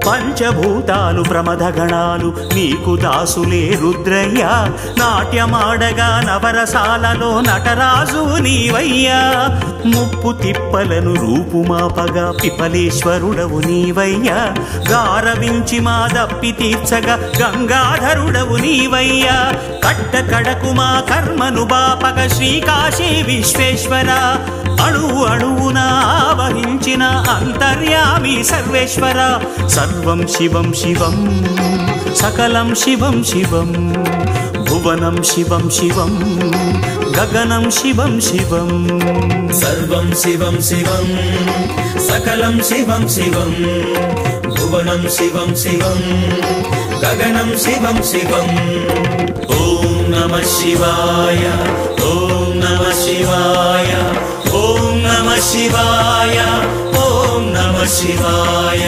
పంచభూతాలు ప్రమథగణాలు నీకు దాసులే రుద్రయ్య నాట్యమాడగా నవరసాలలో నటరాజు నీవయ్యా ముప్పు తిప్పలను రూపుమాపగా పిపలేశ్వరుడవు నీవయ్యా గారవించి మా దప్పి తీర్చగా గంగాధరుడవు నీవయ్యా కట్ట కడకు మా కర్మను బాపగ శ్రీకాశీ విశ్వేశ్వర అణువు అణువున ఆవహించిన అంతర్యామి సర్వేశ్వర సర్వం శివం శివం సకలం శివం శివం భువనం శివం శివం గగనం శివం శివం సర్వం శివం శివం సకలం శివం శివం భువనం శివం శివం గగనం శివం శివం ఓం నమః శివాయ ఓం నమః శివాయ ఓం నమః శివాయ ఓం నమః శివాయ